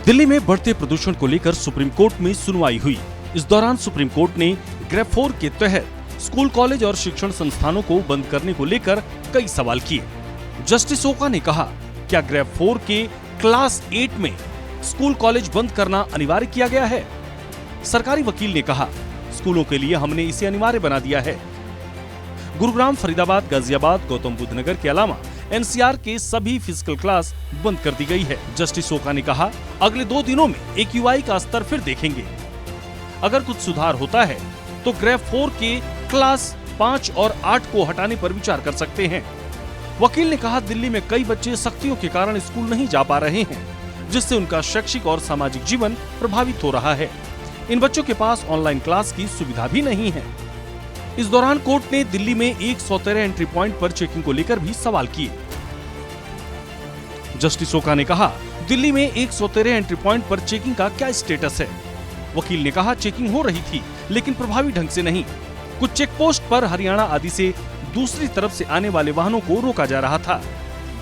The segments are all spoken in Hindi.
दिल्ली में बढ़ते प्रदूषण को लेकर सुप्रीम कोर्ट में सुनवाई हुई। इस दौरान सुप्रीम कोर्ट ने ग्रेड 4 के तहत स्कूल, कॉलेज और शिक्षण संस्थानों को बंद करने को लेकर कई सवाल किए। जस्टिस ओका ने कहा, क्या ग्रेड 4 के क्लास 8 में स्कूल, कॉलेज बंद करना अनिवार्य किया गया है? सरकारी वकील ने कहा, स्कूलों के लिए हमने इसे अनिवार्य बना दिया है। गुरुग्राम, फरीदाबाद, गाजियाबाद, गौतम बुद्ध नगर के अलावा एनसीआर के सभी फिजिकल क्लास बंद कर दी गई है। जस्टिस ओका ने कहा, अगले 2 दिनों में AQI का स्तर फिर देखेंगे। अगर कुछ सुधार होता है तो ग्रेड 4 के क्लास 5 और 8 को हटाने पर विचार कर सकते हैं। वकील ने कहा, दिल्ली में कई बच्चे सख्तियों के कारण स्कूल नहीं जा पा रहे हैं, जिससे उनका शैक्षिक और सामाजिक जीवन प्रभावित हो रहा है। इन बच्चों के पास ऑनलाइन क्लास की सुविधा भी नहीं है। इस दौरान कोर्ट ने दिल्ली में 113 एंट्री पॉइंट पर चेकिंग को लेकर भी सवाल किए। जस्टिस ओका ने कहा, दिल्ली में 113 एंट्री पॉइंट पर चेकिंग का क्या स्टेटस है? वकील ने कहा, चेकिंग हो रही थी लेकिन प्रभावी ढंग से नहीं। कुछ चेक पोस्ट पर हरियाणा आदि से दूसरी तरफ से आने वाले वाहनों को रोका जा रहा था।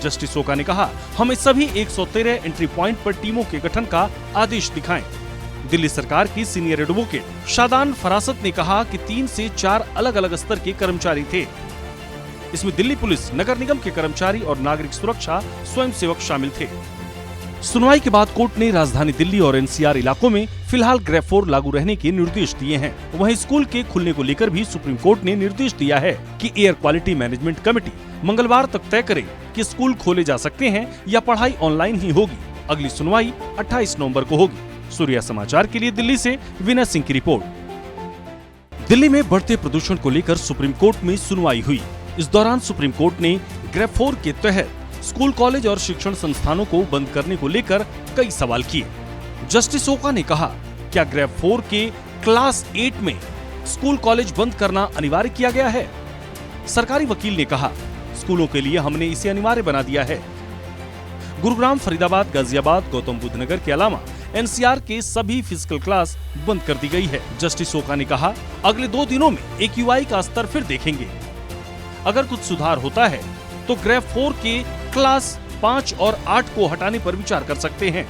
जस्टिस ओका ने कहा, हमें सभी 113 एंट्री पॉइंट पर टीमों के गठन का आदेश दिखाएं। दिल्ली सरकार की सीनियर एडवोकेट शादान फरासत ने कहा कि 3 से 4 अलग अलग स्तर के कर्मचारी थे। इसमें दिल्ली पुलिस, नगर निगम के कर्मचारी और नागरिक सुरक्षा स्वयंसेवक शामिल थे। सुनवाई के बाद कोर्ट ने राजधानी दिल्ली और एनसीआर इलाकों में फिलहाल ग्रेड 4 लागू रहने के निर्देश दिए हैं। वहीं स्कूल के खुलने को लेकर भी सुप्रीम कोर्ट ने निर्देश दिया है कि एयर क्वालिटी मैनेजमेंट कमेटी मंगलवार तक तय करे कि स्कूल खोले जा सकते हैं या पढ़ाई ऑनलाइन ही होगी। अगली सुनवाई 28 नवंबर को होगी। सूर्या समाचार के लिए दिल्ली से विनय सिंह की रिपोर्ट। दिल्ली में बढ़ते प्रदूषण को लेकर सुप्रीम कोर्ट में सुनवाई हुई। इस दौरान सुप्रीम कोर्ट ने ग्रेड 4 के तहत स्कूल, कॉलेज और शिक्षण संस्थानों को बंद करने को लेकर कई सवाल किए। जस्टिस ओका ने कहा, क्या ग्रेड 4 के क्लास 8 में स्कूल, कॉलेज बंद करना अनिवार्य किया गया है? सरकारी वकील ने कहा, स्कूलों के लिए हमने इसे अनिवार्य बना दिया है। गुरुग्राम, फरीदाबाद, गाजियाबाद, गौतम बुद्ध नगर के अलावा एनसीआर के सभी फिजिकल क्लास बंद कर दी गई है। जस्टिस ओका ने कहा, अगले 2 दिनों में AQI का स्तर फिर देखेंगे। अगर कुछ सुधार होता है तो ग्रेड 4 के क्लास 5 और 8 को हटाने पर विचार कर सकते हैं।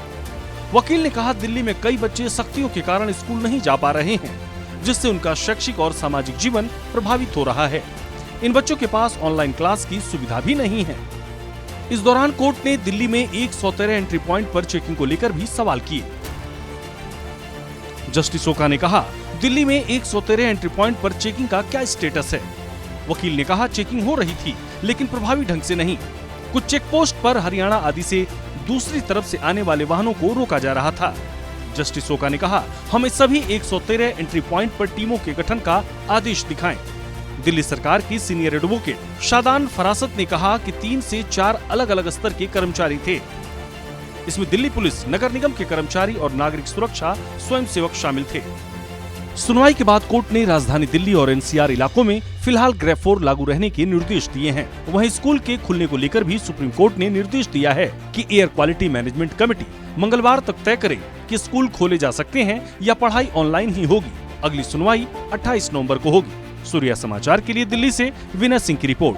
वकील ने कहा, दिल्ली में कई बच्चे सख्तियों के कारण स्कूल नहीं जा पा रहे हैं, जिससे उनका शैक्षिक और सामाजिक जीवन प्रभावित हो रहा है। इन बच्चों के पास ऑनलाइन क्लास की सुविधा भी नहीं है। इस दौरान कोर्ट ने दिल्ली में 113 एंट्री पॉइंट पर चेकिंग को लेकर भी सवाल किए। जस्टिस ओका ने कहा, दिल्ली में 113 एंट्री पॉइंट पर चेकिंग का क्या स्टेटस है? वकील ने कहा, चेकिंग हो रही थी लेकिन प्रभावी ढंग से नहीं। कुछ चेक पोस्ट पर हरियाणा आदि से दूसरी तरफ से आने वाले वाहनों को रोका जा रहा था। जस्टिस ओका ने कहा, हमें सभी 113 एंट्री पॉइंट पर टीमों के गठन का आदेश दिखाएं। दिल्ली सरकार की सीनियर एडवोकेट शादान फरासत ने कहा कि 3 से 4 अलग अलग स्तर के कर्मचारी थे। इसमें दिल्ली पुलिस, नगर निगम के कर्मचारी और नागरिक सुरक्षा स्वयंसेवक शामिल थे। सुनवाई के बाद कोर्ट ने राजधानी दिल्ली और एनसीआर इलाकों में फिलहाल ग्रेड 4 लागू रहने के निर्देश दिए हैं। वहीं स्कूल के खुलने को लेकर भी सुप्रीम कोर्ट ने निर्देश दिया है कि एयर क्वालिटी मैनेजमेंट कमेटी मंगलवार तक तय करे कि स्कूल खोले जा सकते हैं या पढ़ाई ऑनलाइन ही होगी। अगली सुनवाई 28 नवंबर को होगी। सूर्या समाचार के लिए दिल्ली से विनय सिंह की रिपोर्ट।